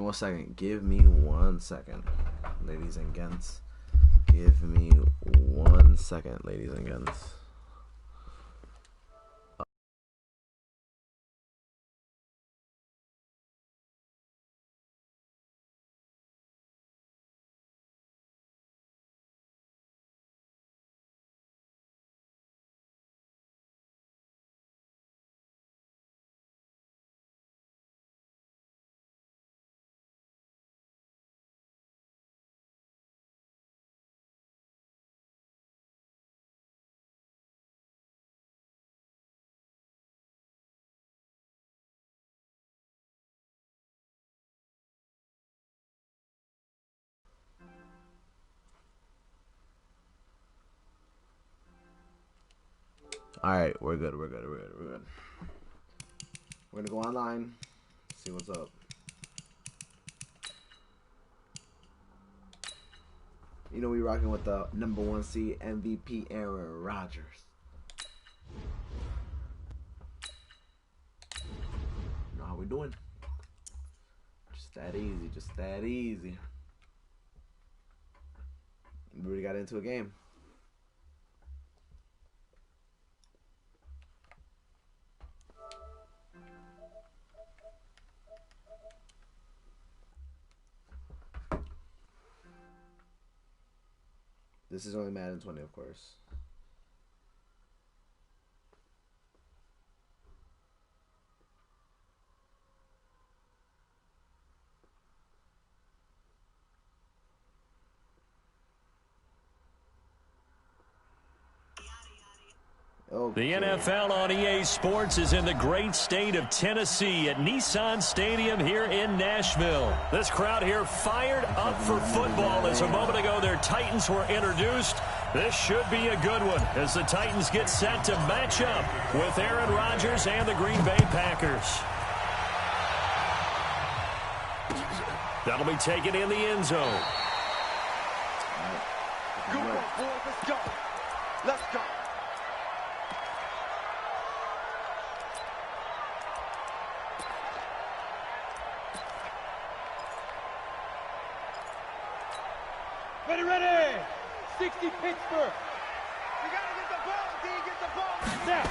1 second. Give me 1 second, ladies and gents. Give me 1 second, ladies and gents. Alright, we're good. We're gonna go online, see what's up. You know we rocking with the #1 seed MVP Aaron Rodgers. You know how we doing? Just that easy, just that easy. We already got into a game. This is only Madden 20, of course. The NFL on EA Sports is in the great state of Tennessee at Nissan Stadium here in Nashville. This crowd here fired up for football as a moment ago their Titans were introduced. This should be a good one as the Titans get set to match up with Aaron Rodgers and the Green Bay Packers. That'll be taken in the end zone. Good one, boys. Let's go. Let's go. Ready. 60 Pittsburgh. You got to get the ball, D. Get the ball. Now.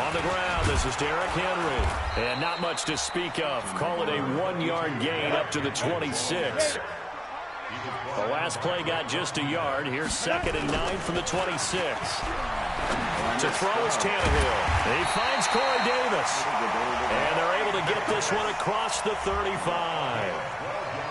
On the ground, this is Derrick Henry. And not much to speak of. Call it a 1-yard gain up to the 26. The last play got just a yard. Here's 2nd and 9 from the 26. To throw is Tannehill. He finds Corey Davis. And they're able to get this one across the 35.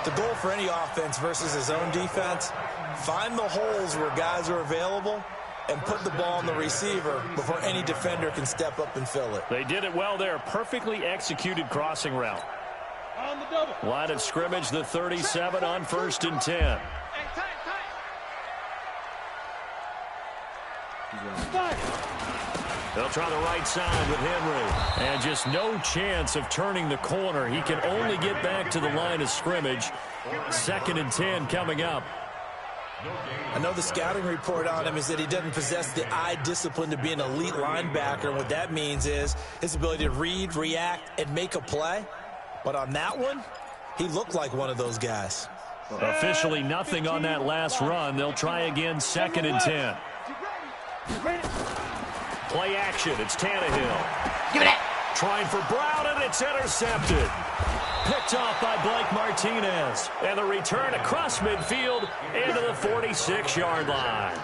The goal for any offense versus his own defense, find the holes where guys are available and put the ball on the receiver before any defender can step up and fill it. They did it well there. Perfectly executed crossing route. On the double. Line of scrimmage, the 37 on 1st and 10. They'll try the right side with Henry. And just no chance of turning the corner. He can only get back to the line of scrimmage. 2nd and 10 coming up. I know the scouting report on him is that he doesn't possess the eye discipline to be an elite linebacker. And what that means is his ability to read, react, and make a play. But on that one, he looked like one of those guys. Officially nothing on that last run. They'll try again 2nd and 10. Play action. It's Tannehill. Give it up. Trying for Brown, and it's intercepted. Picked off by Blake Martinez. And the return across midfield into the 46-yard line.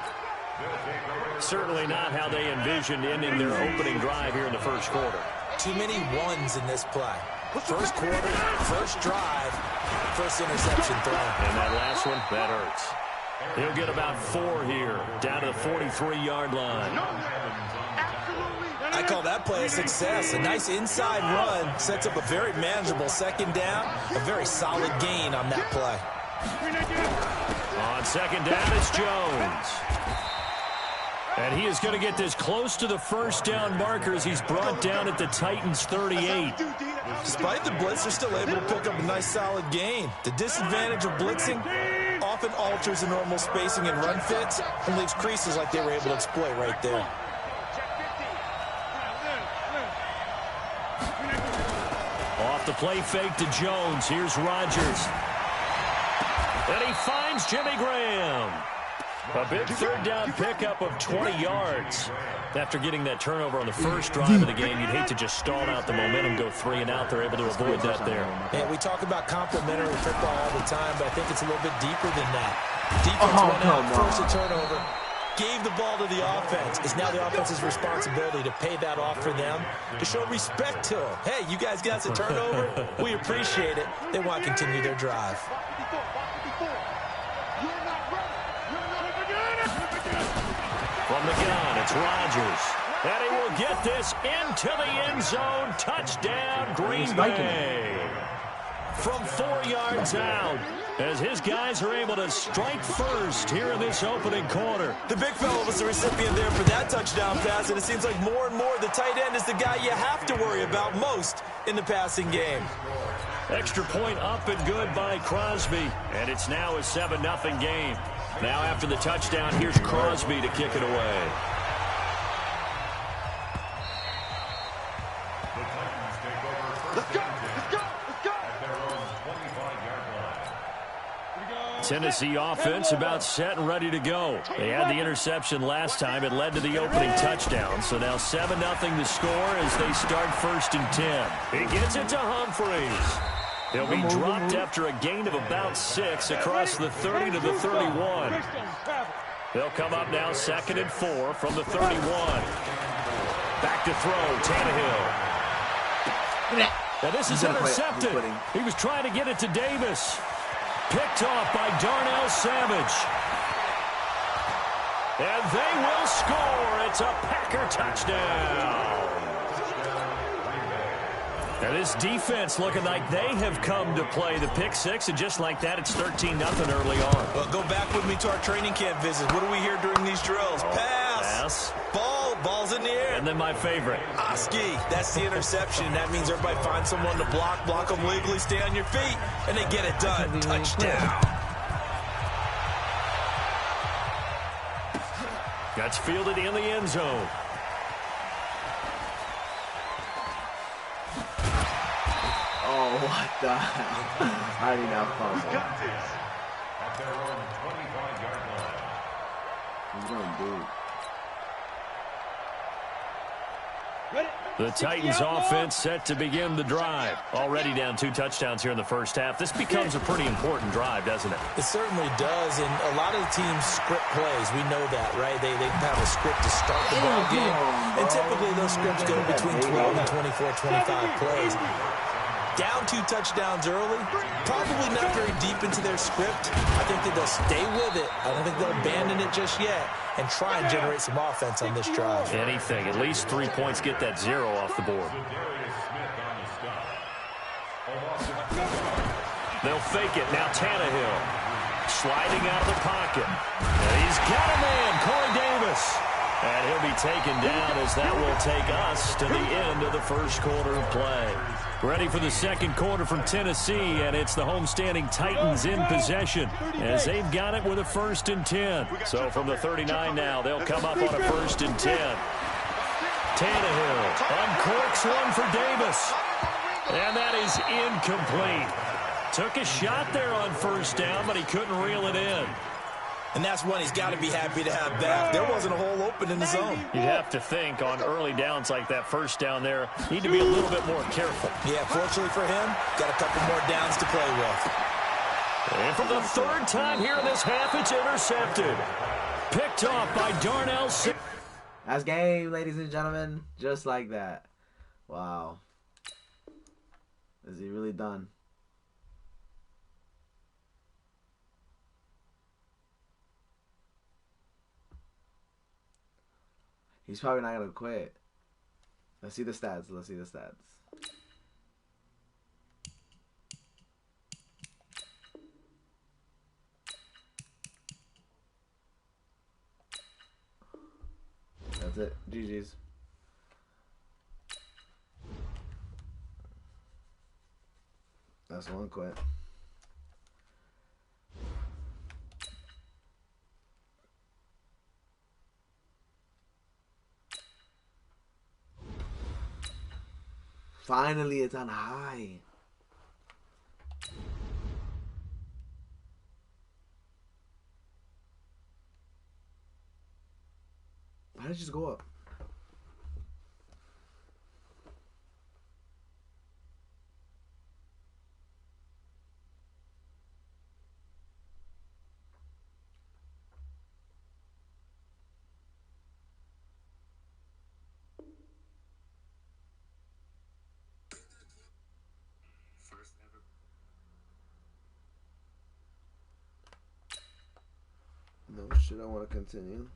Certainly not how they envisioned ending their opening drive here in the first quarter. Too many ones in this play. First quarter, first drive, first interception thrown. And that last one, that hurts. He'll get about 4 here, down to the 43-yard line. I call that play a success. A nice inside run sets up a very manageable 2nd down, a very solid gain on that play. On 2nd down, it's Jones. And he is going to get this close to the 1st down markers. He's brought down at the Titans' 38. Despite the blitz, they're still able to pick up a nice solid gain. The disadvantage of blitzing often alters the normal spacing and run fits and leaves creases like they were able to exploit right there. Off the play fake to Jones. Here's Rodgers. And he finds Jimmy Graham. A big third down pickup of 20 yards. After getting that turnover on the first drive of the game, you'd hate to just stall out the momentum, go 3 and out. They're able to avoid that there. Yeah, we talk about complementary football all the time, but I think it's a little bit deeper than that. Defense went out, forced a turnover, gave the ball to the offense. It's now the offense's responsibility to pay that off for them, to show respect to them. Hey, you guys got a turnover? We appreciate it. They want to continue their drive. From the gun, it's Rodgers. And he will get this into the end zone. Touchdown, Green Bay. From 4 yards out, as his guys are able to strike first here in this opening quarter. The big fella was the recipient there for that touchdown pass, and it seems like more and more the tight end is the guy you have to worry about most in the passing game. Extra point up and good by Crosby, and it's now a 7-0 game. Now after the touchdown, here's Crosby to kick it away. Tennessee offense about set and ready to go. They had the interception last time. It led to the opening touchdown. So now 7-0 the score as they start 1st and 10. He gets it to Humphreys. He'll be dropped after a gain of about 6 across the 30 to the 31. They'll come up now 2nd and 4 from the 31. Back to throw, Tannehill. Now this is intercepted. He was trying to get it to Davis. Picked off by Darnell Savage. And they will score. It's a Packer touchdown. Now this defense looking like they have come to play the pick 6, and just like that, it's 13-0 early on. Well, go back with me to our training camp visit. What do we hear during these drills? Pass. Ball's in the air. And then my favorite. Oski, that's the interception. That means everybody finds someone to block them legally, stay on your feet, and they get it done. Touchdown. That's fielded in the end zone. Oh, what the hell? I did not fumble. He's going to do. The Titans offense set to begin the drive. Already down 2 touchdowns here in the first half. This becomes a pretty important drive, doesn't it? It certainly does, and a lot of the teams script plays. We know that, right? They have a script to start the ball game, and typically those scripts go between 12 and 24, 25 plays. Down 2 touchdowns early, probably not very deep into their script. I think that they'll stay with it. I don't think they'll abandon it just yet and try and generate some offense on this drive. Anything. At least 3 points, get that 0 off the board. They'll fake it. Now Tannehill sliding out of the pocket. And he's got a man, Corey Davis. And he'll be taken down as that will take us to the end of the first quarter of play. Ready for the second quarter from Tennessee, and it's the homestanding Titans in possession as they've got it with a 1st and 10. So from the 39 now, they'll come up on a 1st and 10. Tannehill uncorks one for Davis. And that is incomplete. Took a shot there on 1st down, but he couldn't reel it in. And that's one he's got to be happy to have back. There wasn't a hole open in the zone. You'd have to think on early downs like that 1st down there, need to be a little bit more careful. Yeah, fortunately for him, got a couple more downs to play with. And for the 3rd time here in this half, it's intercepted. Picked off by Darnell. That's game, ladies and gentlemen. Just like that. Wow. Is he really done? He's probably not going to quit. Let's see the stats. Let's see the stats. That's it. GG's. That's one quit. Finally, it's on high. How did you just go up? No shit, I want to continue.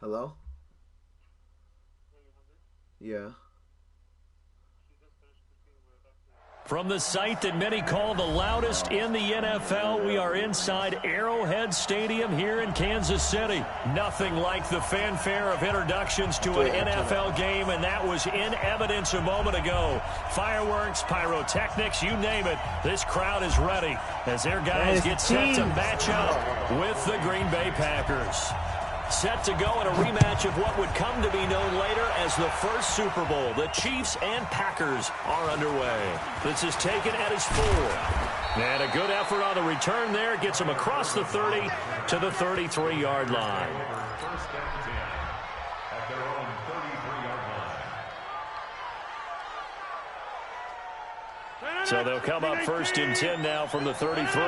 Hello? Yeah. From the site that many call the loudest in the NFL, we are inside Arrowhead Stadium here in Kansas City. Nothing like the fanfare of introductions to an NFL game, and that was in evidence a moment ago. Fireworks, pyrotechnics, you name it. This crowd is ready as their guys get set to match up with the Green Bay Packers. Set to go in a rematch of what would come to be known later as the first Super Bowl. The Chiefs and Packers are underway. This is taken at his 4. And a good effort on the return there. Gets him across the 30 to the 33-yard line. First down 10 at their own 33-yard line. So they'll come up first and 10 now from the 33.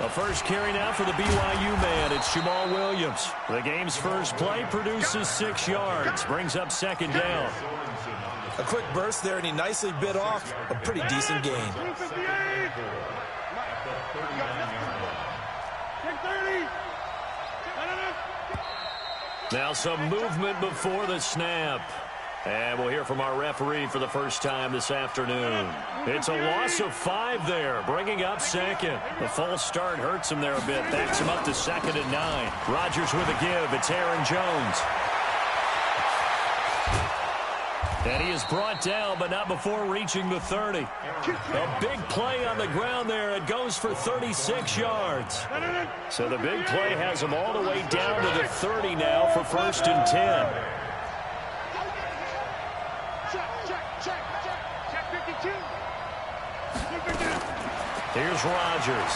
A first carry now for the BYU man. It's Jamal Williams. The game's first play produces 6 yards. Brings up second down. A quick burst there, and he nicely bit off a pretty decent gain. Now some movement before the snap. And we'll hear from our referee for the first time this afternoon. It's a loss of 5 there, bringing up second. The false start hurts him there a bit. Backs him up to second and 9. Rodgers with a give. It's Aaron Jones. And he is brought down, but not before reaching the 30. A big play on the ground there. It goes for 36 yards. So the big play has him all the way down to the 30 now for first and 10. Here's Rodgers.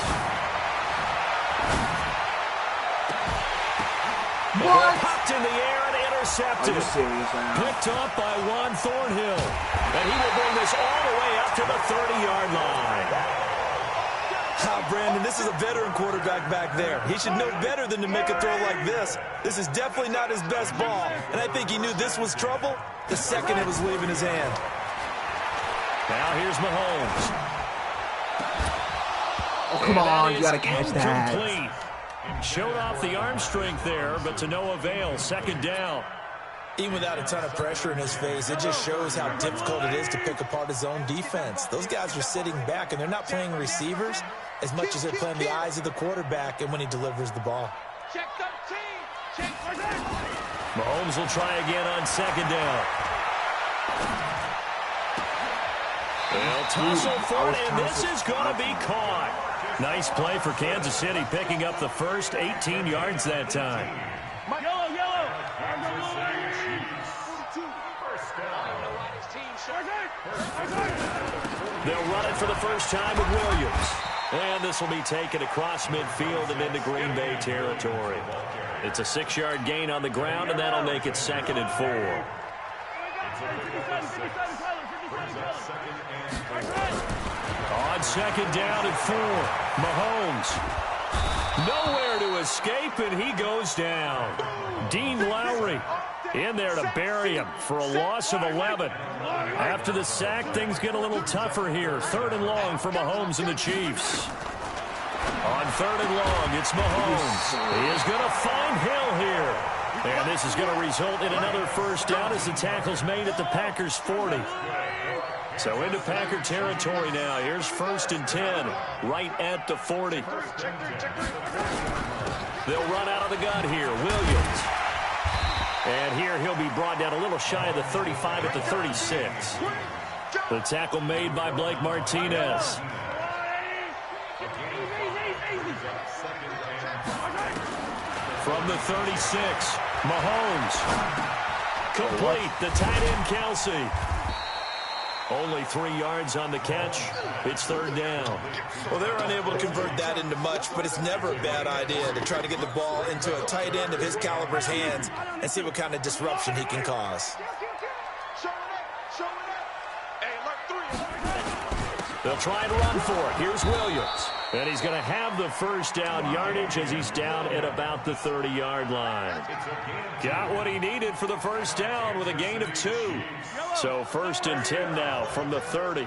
What? Popped in the air and intercepted. Picked up by Juan Thornhill. And he will bring this all the way up to the 30-yard line. Brandon, this is a veteran quarterback back there. He should know better than to make a throw like this. This is definitely not his best ball. And I think he knew this was trouble the second it was leaving his hand. Now here's Mahomes. Oh, come on, you gotta catch that. Incomplete. Showed off the arm strength there, but to no avail. Second down. Even without a ton of pressure in his face, it just shows how difficult it is to pick apart his own defense. Those guys are sitting back, and they're not playing receivers as much as they're playing the eyes of the quarterback and when he delivers the ball. Check 13. Check 13. Mahomes will try again on second down. They'll tussle for it, and this is going to be caught. Nice play for Kansas City, picking up the first 18 yards that time. Yellow. They'll run it for the first time with Williams. And this will be taken across midfield and into Green Bay territory. It's a 6-yard gain on the ground, and that'll make it second and 4. On second down and 4, Mahomes. Nowhere to escape, and he goes down. Dean Lowry in there to bury him for a loss of 11. After the sack, things get a little tougher here. 3rd and long for Mahomes and the Chiefs. On 3rd and long, it's Mahomes. He is going to find Hill here. And this is going to result in another first down as the tackle's made at the Packers' 40. So into Packer territory now. Here's 1st and 10, right at the 40. They'll run out of the gun here. Williams. And here he'll be brought down a little shy of the 35 at the 36. The tackle made by Blake Martinez. From the 36, Mahomes. Complete. The tight end, Kelsey. Only 3 yards on the catch. It's 3rd down. Well, they were unable to convert that into much, but it's never a bad idea to try to get the ball into a tight end of his caliber's hands and see what kind of disruption he can cause. They'll try and run for it. Here's Williams. And he's going to have the 1st down yardage as he's down at about the 30-yard line. Got what he needed for the 1st down with a gain of 2. So 1st and 10 now from the 30.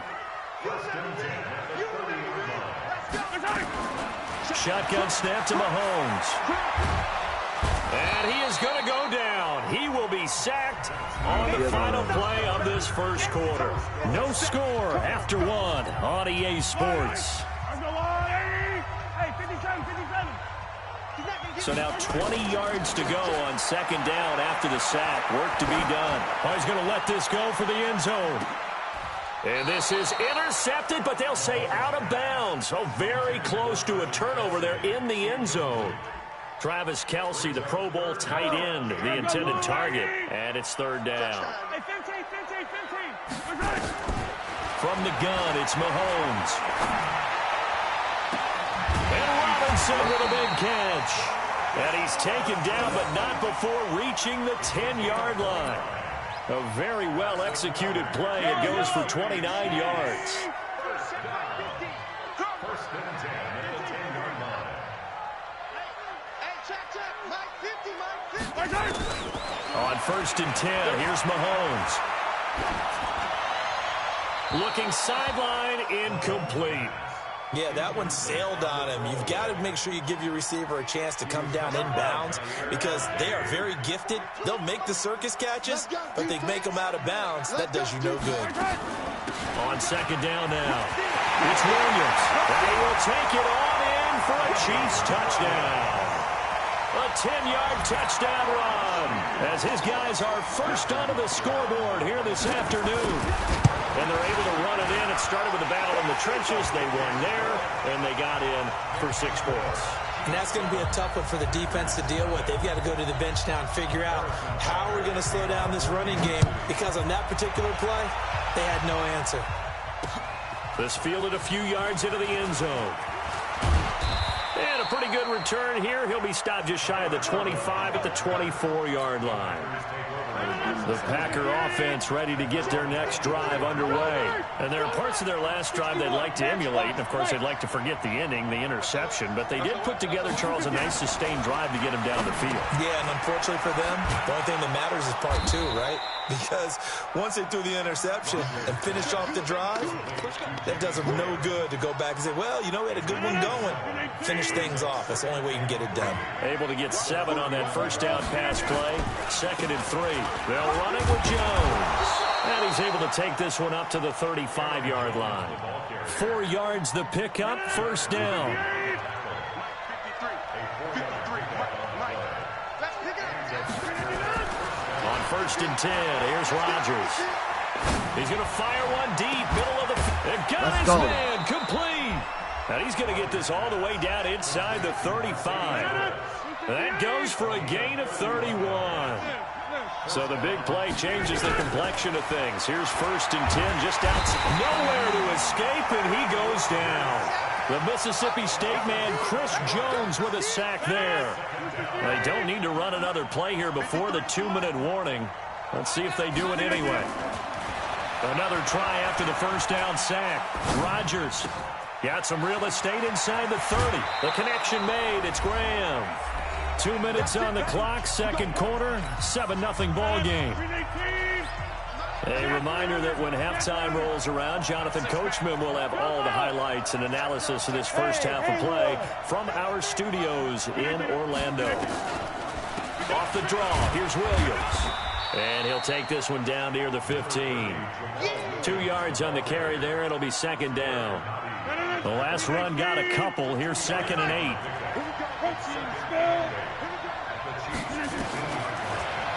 Shotgun snap to Mahomes. And he is going to go down. He will be sacked on the final play of this 1st quarter. No score after 1 on EA Sports. So now 20 yards to go on 2nd down after the sack. Work to be done. Oh, he's going to let this go for the end zone. And this is intercepted, but they'll say out of bounds. So very close to a turnover there in the end zone. Travis Kelsey, the Pro Bowl tight end, the intended target. And it's 3rd down. From the gun, it's Mahomes. And Robinson with a big catch. And he's taken down, but not before reaching the 10-yard line. A very well-executed play. It goes for 29 yards. On 1st and 10, here's Mahomes. Looking sideline, incomplete. Yeah, that one sailed on him. You've got to make sure you give your receiver a chance to come down inbounds because they are very gifted. They'll make the circus catches, but they make them out of bounds. That does you no good. On 2nd down now, it's Williams. And he will take it on in for a Chiefs touchdown. A 10-yard touchdown run as his guys are first onto the scoreboard here this afternoon. And they're able to run it in. It started with a battle in the trenches. They won there, and they got in for 6 points. And that's going to be a tough one for the defense to deal with. They've got to go to the bench now and figure out how we're going to slow down this running game because on that particular play, they had no answer. This fielded a few yards into the end zone. And a pretty good return here. He'll be stopped just shy of the 25 at the 24-yard line. The Packer offense ready to get their next drive underway. And there are parts of their last drive they'd like to emulate. And, of course, they'd like to forget the ending, the interception. But they did put together, Charles, a nice sustained drive to get him down the field. Yeah, and unfortunately for them, the only thing that matters is part 2, right? Because once they threw the interception and finished off the drive, that does them no good to go back and say, well, you know, we had a good one going. Finish things off. That's the only way you can get it done. Able to get 7 on that 1st down pass play. 2nd and 3. They'll run it with Jones. And he's able to take this one up to the 35-yard line. 4 yards the pickup. 1st down. On 1st and 10, here's Rodgers. He's going to fire one deep, middle of the field. Got his man, complete. And he's going to get this all the way down inside the 35. That goes for a gain of 31. So the big play changes the complexion of things. Here's 1st and 10, just outside. Nowhere to escape, and he goes down. The Mississippi State man, Chris Jones, with a sack there. They don't need to run another play here before the 2-minute warning. Let's see if they do it anyway. Another try after the 1st down sack. Rodgers got some real estate inside the 30. The connection made. It's Graham. 2 minutes on the clock, 2nd quarter, 7-0 ball game. A reminder that when halftime rolls around, Jonathan Coachman will have all the highlights and analysis of this first half of play from our studios in Orlando. Off the draw, here's Williams. And he'll take this one down near the 15. 2 yards on the carry there. It'll be second down. The last run got a couple. Here's 2nd and 8.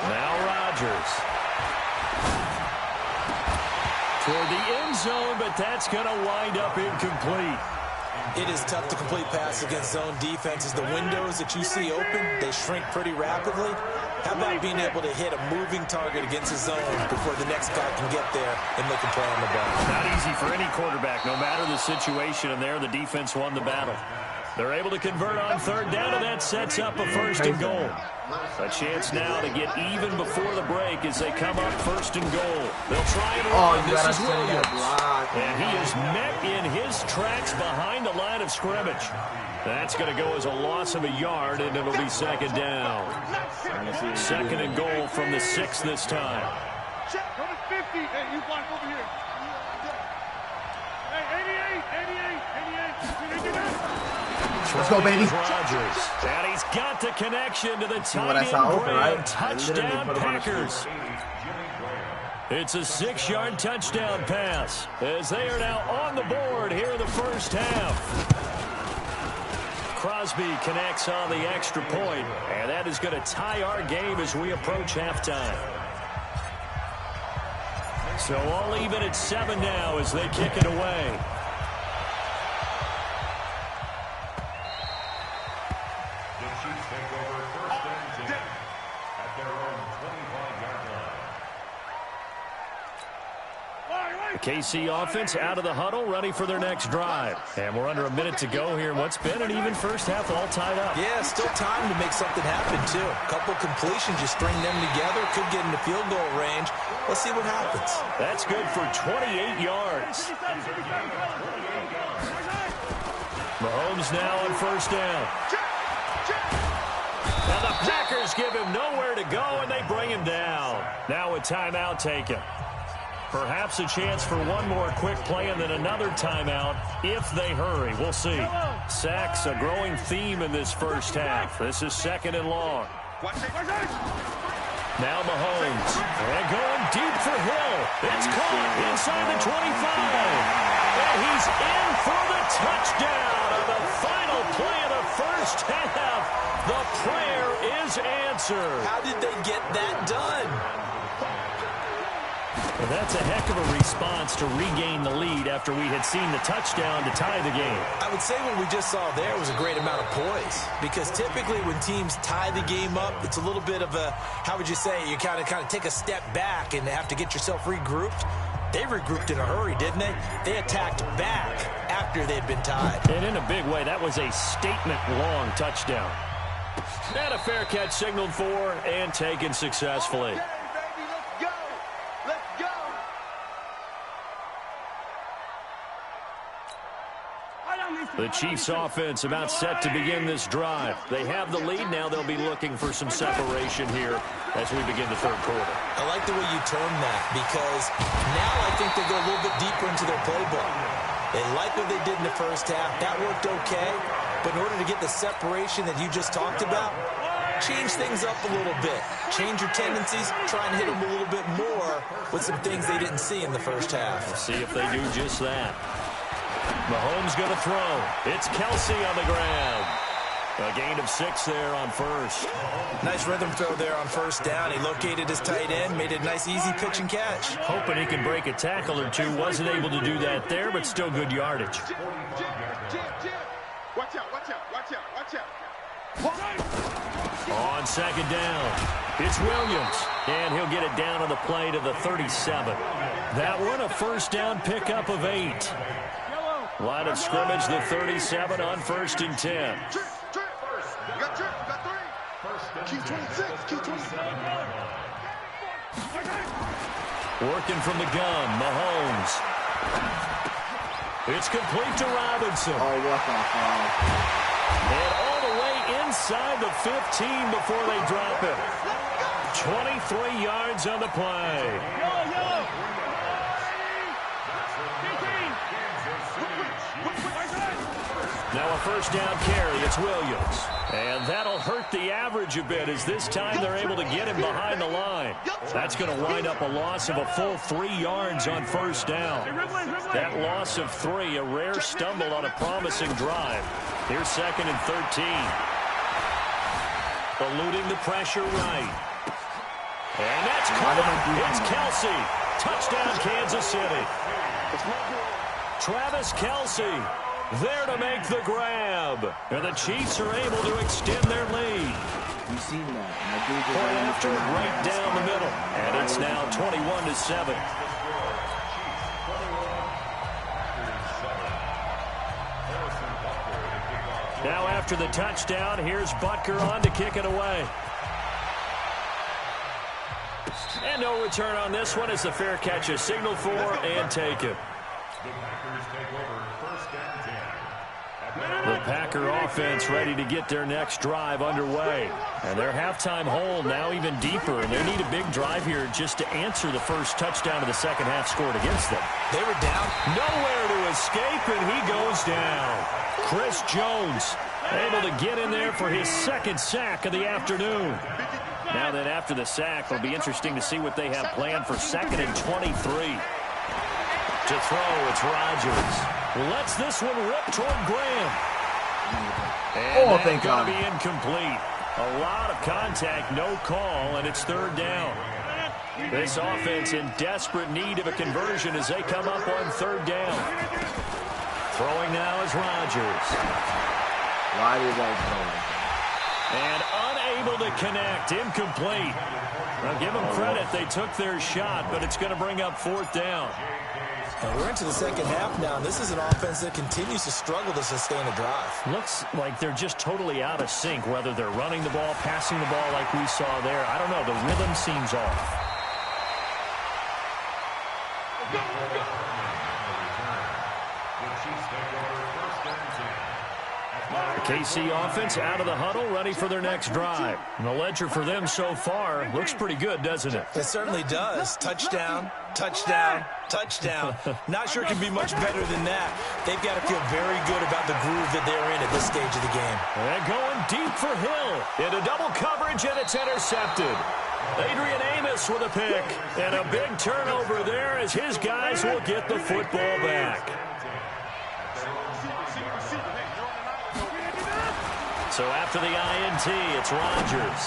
Now Rodgers. Toward the end zone, but that's going to wind up incomplete. It is tough to complete pass against zone defenses. The windows that you see open, they shrink pretty rapidly. How about being able to hit a moving target against a zone before the next guy can get there and make a play on the ball? Not easy for any quarterback, no matter the situation, and there the defense won the battle. They're able to convert on 3rd down, and that sets up a 1st and goal. A chance now to get even before the break as they come up 1st and goal. They'll try and run. This is Williams. And he is met in his tracks behind the line of scrimmage. That's going to go as a loss of a yard, and it'll be 2nd down. 2nd and goal from the 6 this time. Check, number 50. Hey, you block over here. Hey, 88, 88, 88. Let's go, baby. Rodgers. And he's got the connection to the tight end Graham. Touchdown Packers. It's a 6-yard touchdown pass as they are now on the board here in the first half. Crosby connects on the extra point, and that is going to tie our game as we approach halftime. So all even at 7 now as they kick it away. KC offense out of the huddle, ready for their next drive. And we're under a minute to go here. What's been an even first half, all tied up. Yeah, still time to make something happen, too. A couple completions, you string them together, could get into field goal range. Let's see what happens. That's good for 28 yards. Mahomes now on 1st down. And the Packers give him nowhere to go, and they bring him down. Now a timeout taken. Perhaps a chance for one more quick play and then another timeout if they hurry. We'll see. Sacks, a growing theme in this first half. This is 2nd and long. Now Mahomes. And going deep for Hill. It's caught inside the 25. And he's in for the touchdown on the final play of the first half. The prayer is answered. How did they get that done? Well, that's a heck of a response to regain the lead after we had seen the touchdown to tie the game. I would say what we just saw there was a great amount of poise, because typically when teams tie the game up, it's a little bit of a, how would you say, you kind of take a step back and have to get yourself regrouped. They regrouped in a hurry, didn't they? They attacked back after they'd been tied. And in a big way, that was a statement-long touchdown. And a fair catch signaled for and taken successfully. The Chiefs offense about set to begin this drive. They have the lead. Now they'll be looking for some separation here as we begin the 3rd quarter. I like the way you term that, because now I think they go a little bit deeper into their playbook. They like what they did in the first half. That worked okay. But in order to get the separation that you just talked about, change things up a little bit. Change your tendencies. Try and hit them a little bit more with some things they didn't see in the first half. We'll see if they do just that. Mahomes going to throw. It's Kelsey on the ground. A gain of 6 there on 1st. Nice rhythm throw there on 1st down. He located his tight end, made a nice easy pitch and catch. Hoping he can break a tackle or two. Wasn't able to do that there, but still good yardage. Watch out, watch out, watch out, watch out. On 2nd down, it's Williams. And he'll get it down on the play to the 37. That one a 1st down pickup of 8. Line of scrimmage, the 37 on 1st and 10. Got 3. Keep 26, keep 26. Working from the gun, Mahomes. It's complete to Robinson. Oh, what the fuck? And all the way inside the 15 before they drop it. 23 yards on the play. Now a 1st down carry. It's Williams. And that'll hurt the average a bit as this time they're able to get him behind the line. That's going to wind up a loss of a full 3 yards on first down. That loss of 3, a rare stumble on a promising drive. Here's 2nd and 13. Eluding the pressure right. And that's caught. It's Kelsey. Touchdown, Kansas City. Travis Kelsey there to make the grab. And the Chiefs are able to extend their lead. You've seen that. Point after right down the middle. And it's now 21-7. Now after the touchdown, here's Butker on to kick it away. And no return on this one as the fair catch is signaled for and taken. The Packer offense ready to get their next drive underway. And their halftime hole now even deeper, and they need a big drive here just to answer the first touchdown of the second half scored against them. They were down. Nowhere to escape, and he goes down. Chris Jones able to get in there for his 2nd sack of the afternoon. Now then, after the sack, it'll be interesting to see what they have planned for 2nd and 23. To throw, it's Rodgers. Lets this one rip toward Graham. And thank God. Be incomplete. A lot of contact, no call, and it's 3rd down. This offense in desperate need of a conversion as they come up on 3rd down. Throwing now is Rodgers. Why did I throw? And unable to connect, incomplete. Now give them credit, they took their shot, but it's going to bring up 4th down. And we're into the second half now. This is an offense that continues to struggle to sustain a drive. Looks like they're just totally out of sync, whether they're running the ball, passing the ball like we saw there. I don't know, the rhythm seems off. The KC offense out of the huddle, ready for their next drive. And the ledger for them so far looks pretty good, doesn't it? It certainly does. Touchdown, touchdown, touchdown. Not sure it can be much better than that. They've got to feel very good about the groove that they're in at this stage of the game. And going deep for Hill. Into double coverage, and it's intercepted. Adrian Amos with a pick. And a big turnover there as his guys will get the football back. So after the INT, it's Rodgers.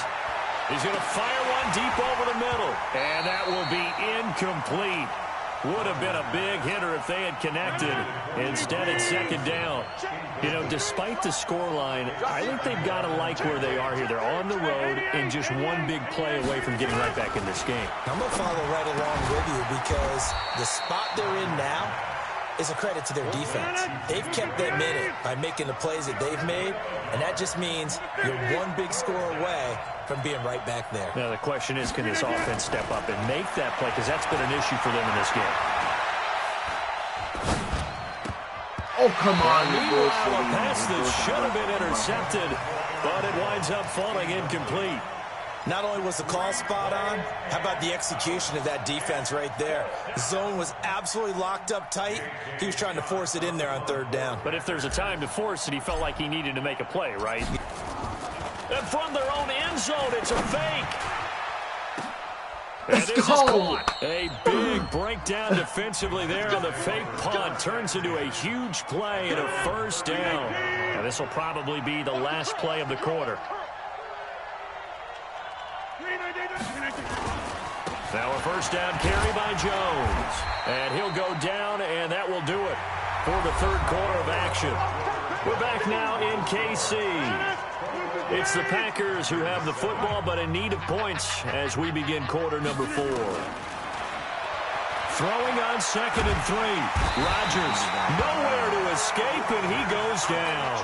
He's going to fire one deep over the middle. And that will be incomplete. Would have been a big hitter if they had connected. Instead, it's 2nd down. You know, despite the scoreline, I think they've got to like where they are here. They're on the road and just one big play away from getting right back in this game. I'm going to follow right along with you because the spot they're in now is a credit to their defense. They've kept them in it by making the plays that they've made, and that just means you're one big score away from being right back there. Now, the question is, can this offense step up and make that play? Because that's been an issue for them in this game. Oh, come on. Meanwhile, a pass that should have been intercepted, but it winds up falling incomplete. Not only was the call spot on, how about the execution of that defense right there? The zone was absolutely locked up tight. He was trying to force it in there on 3rd down. But if there's a time to force it, he felt like he needed to make a play, right? And from their own end zone, it's a fake. Let's and this go. is caught. A big breakdown defensively there on the fake punt. Turns into a huge play and a 1st down. Now, this will probably be the last play of the quarter. Now a 1st down carry by Jones. And he'll go down, and that will do it for the 3rd quarter of action. We're back now in KC. It's the Packers who have the football, but in need of points as we begin quarter number 4. Throwing on 2nd and 3. Rodgers nowhere to escape, and he goes down.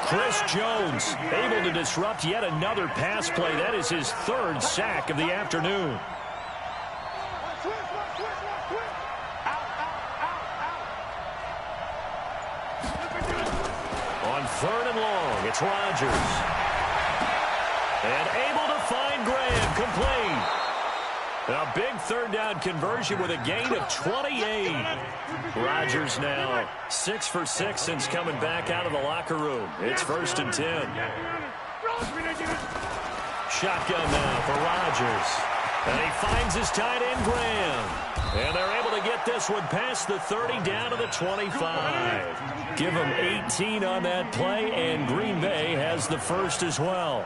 Chris Jones able to disrupt yet another pass play. That is his 3rd sack of the afternoon. On 3rd and long, it's Rodgers. And able to find Graham, complete. A big third down conversion with a gain of 28. Rodgers now 6 for 6 since coming back out of the locker room. It's 1st and 10. Shotgun now for Rodgers. And he finds his tight end, Graham. And they're able to get this one past the 30 down to the 25. Give them 18 on that play, and Green Bay has the first as well.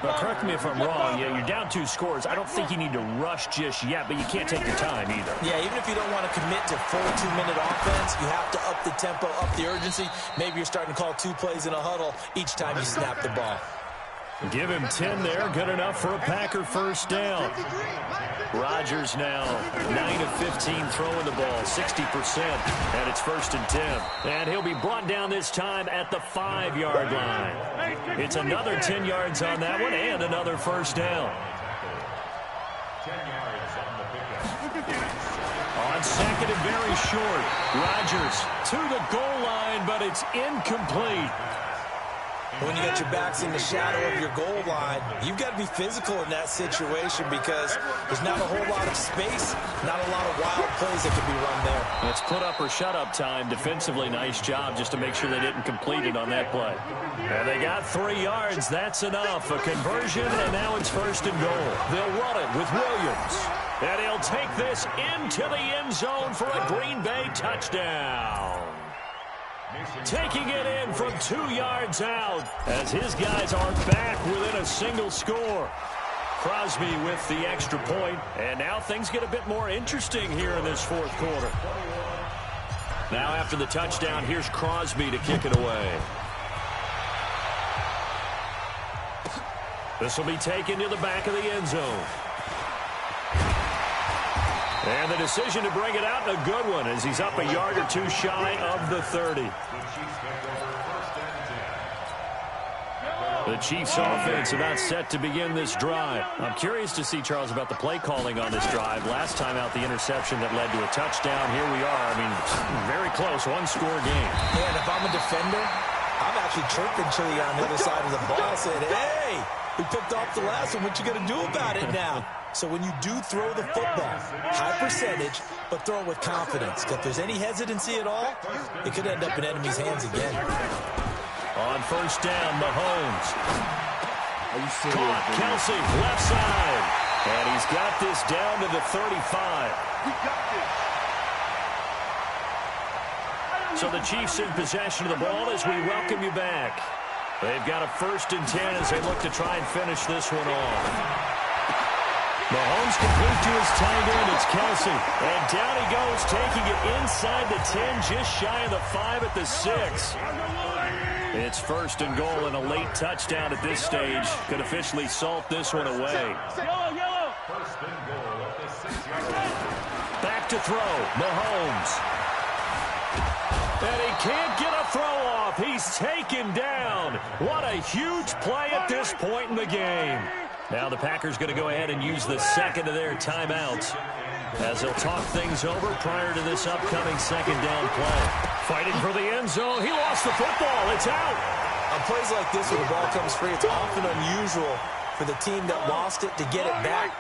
Now, correct me if I'm wrong. Yeah, you're down 2 scores. I don't think you need to rush just yet, but you can't take your time either. Yeah, even if you don't want to commit to full 2-minute offense, you have to up the tempo, up the urgency. Maybe you're starting to call 2 plays in a huddle each time you snap the ball. Give him 10 there. Good enough for a Packer first down. Rodgers now 9 of 15 throwing the ball, 60%, and it's 1st and 10. And he'll be brought down this time at the 5-yard line. It's another 10 yards on that one and another first down. 10 yards on the pickup. On second and very short, Rodgers to the goal line, but it's incomplete. When you got your backs in the shadow of your goal line, you've got to be physical in that situation because there's not a whole lot of space, not a lot of wild plays that can be run there. It's put up or shut up time. Defensively, nice job just to make sure they didn't complete it on that play. And they got 3 yards. That's enough. A conversion, and now it's 1st and goal. They'll run it with Williams. And he'll take this into the end zone for a Green Bay touchdown. Taking it in from 2 yards out as his guys are back within a single score. Crosby with the extra point, and now things get a bit more interesting here in this 4th quarter. Now after the touchdown, here's Crosby to kick it away. This will be taken to the back of the end zone. And the decision to bring it out, a good one, as he's up a yard or 2 shy of the 30. The Chiefs offense about set to begin this drive. I'm curious to see, Charles, about the play calling on this drive. Last time out, the interception that led to a touchdown. Here we are. I mean, very close, 1-score game. Yeah, and if I'm a defender, I'm actually chirping Chili on the other side of the ball, saying, hey, we picked off the last one. What you going to do about it now? So when you do throw the football, high percentage, but throw it with confidence. If there's any hesitancy at all, it could end up in enemy's hands again. On first down, Mahomes. Caught Kelsey, left side. And he's got this down to the 35. So the Chiefs in possession of the ball as we welcome you back. They've got a 1st and 10 as they look to try and finish this one off. Mahomes complete to his tight end. It's Kelsey. And down he goes, taking it inside the 10, just shy of the 5 at the 6. It's 1st and goal, and a late touchdown at this stage could officially salt this one away. Yellow. 1st and goal at the 6-yard line. Back to throw, Mahomes. And he can't get a throw off. He's taken down. What a huge play at this point in the game. Now the Packers going to go ahead and use the second of their timeouts as they'll talk things over prior to this upcoming 2nd down play. Fighting for the end zone. He lost the football. It's out. On plays like this where the ball comes free, it's often unusual for the team that lost it to get it back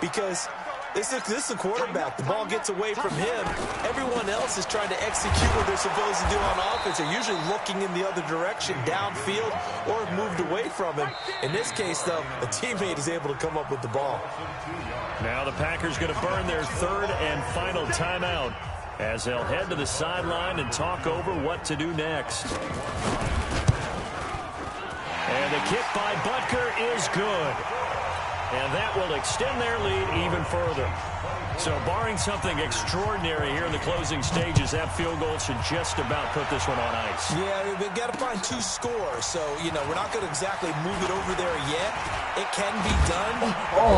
because this is the quarterback. The ball gets away from him. Everyone else is trying to execute what they're supposed to do on offense. They're usually looking in the other direction, downfield, or have moved away from him. In this case, though, a teammate is able to come up with the ball. Now the Packers going to burn their 3rd and final timeout as they'll head to the sideline and talk over what to do next. And the kick by Butker is good. And that will extend their lead even further. So barring something extraordinary here in the closing stages, that field goal should just about put this one on ice. Yeah, we've got to find 2 scores. So, you know, we're not going to exactly move it over there yet. It can be done.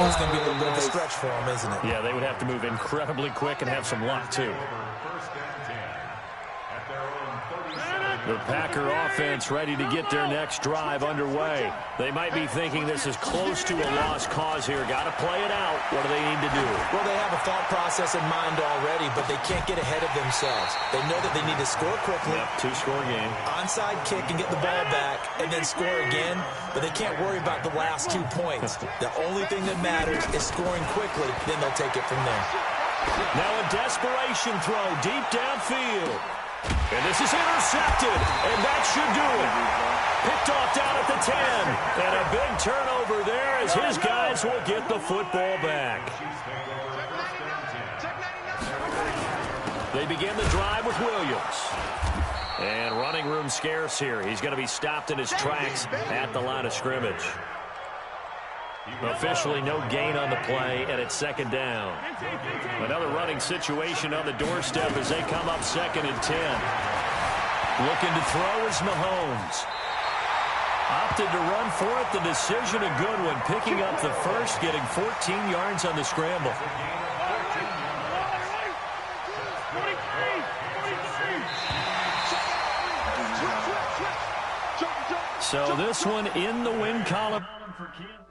It's going to be a little bit of a stretch for them, isn't it? Yeah, they would have to move incredibly quick and have some luck, too. 1st and 10 at their own 37-yard The Packer offense ready to get their next drive underway. They might be thinking this is close to a lost cause here. Got to play it out. What do they need to do? Well, they have a thought process in mind already, but they can't get ahead of themselves. They know that they need to score quickly. Yep, two-score game. Onside kick and get the ball back and then score again, but they can't worry about the last 2 points. The only thing that matters is scoring quickly, then they'll take it from there. Now a desperation throw deep downfield. And this is intercepted, and that should do it. Picked off down at the 10. And a big turnover there as his guys will get the football back. They begin the drive with Williams. And running room scarce here. He's going to be stopped in his tracks at the line of scrimmage. Officially no gain on the play, and it's second down. Another running situation on the doorstep as they come up 2nd and 10. Looking to throw is Mahomes. Opted to run for it. The decision a good one. Picking up the first, getting 14 yards on the scramble. So this one in the win column for Kansas.